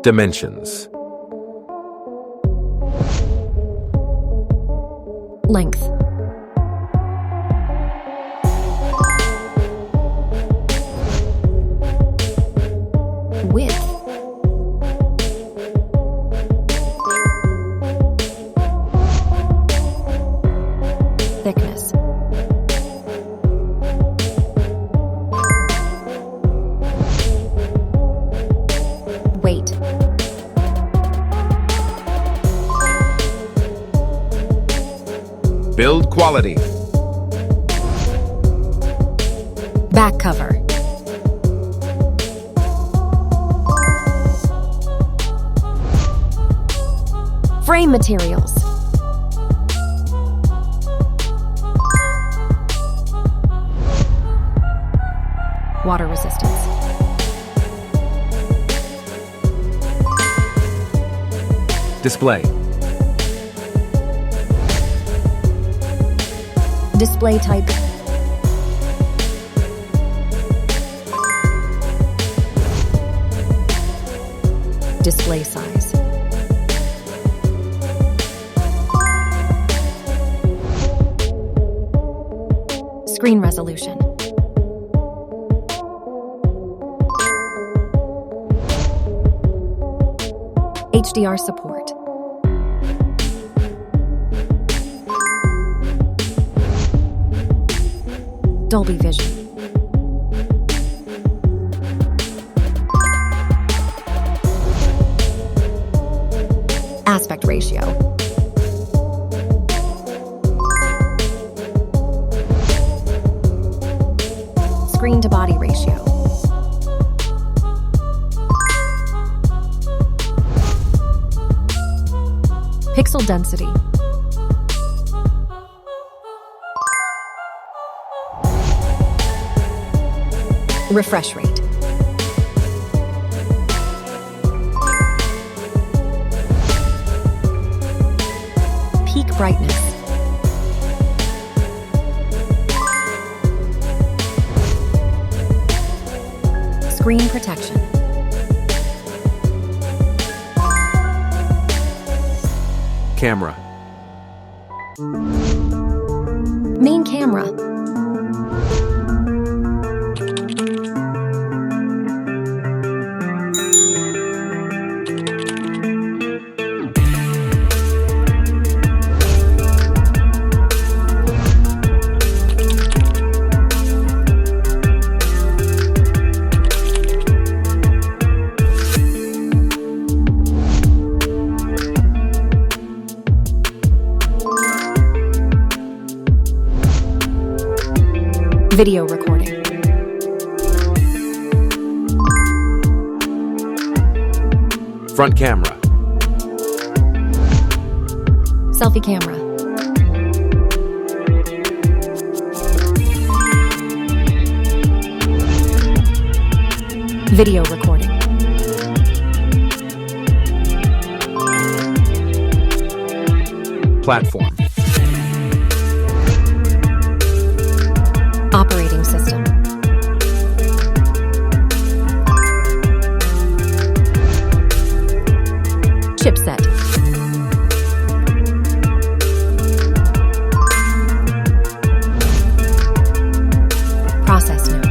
Dimensions. Length. Width. Thickness. Weight. Build quality. Back cover. Frame materials. Water resistance. Display. Display type. Display size. Screen resolution. HDR support. Dolby Vision. Aspect ratio. Screen to body ratio. Pixel density. Refresh rate. Peak brightness. Screen protection. Camera. Main camera. Video recording. Front camera. Selfie camera. Video recording. Platform. Operating system. Chipset. Process node.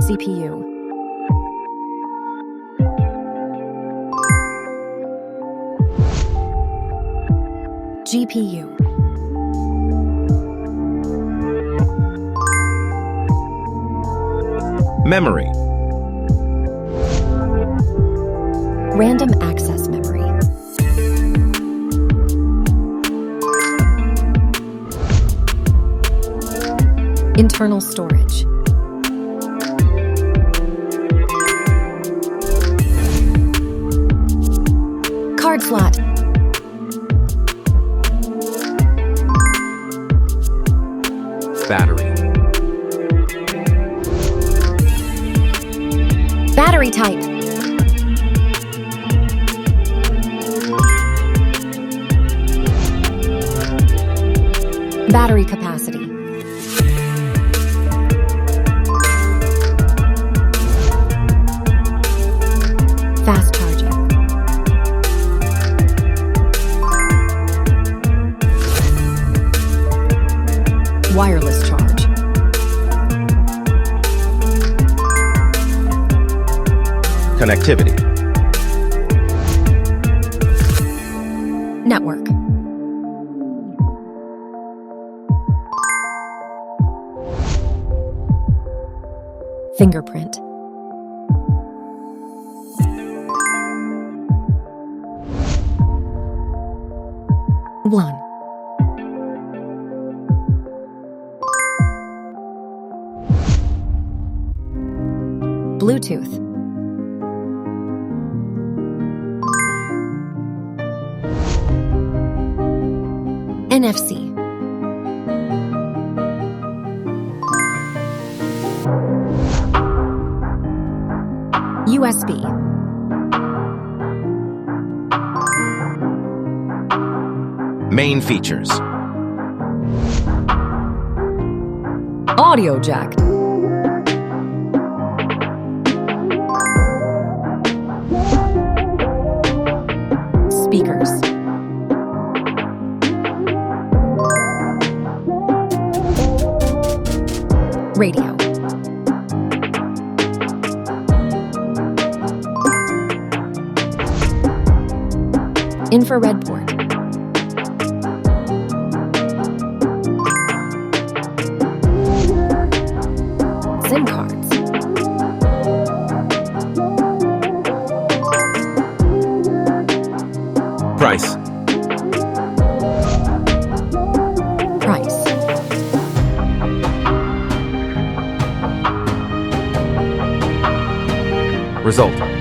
CPU. GPU. Memory. Random access memory. Internal storage. Card slot. Battery. Battery type. Battery capacity. Wireless charge. Connectivity. Network. Fingerprint. One. Bluetooth. NFC. USB. Main features. Audio jack. Speakers. Radio. Infrared port. SIM cards. Price. Price. Result.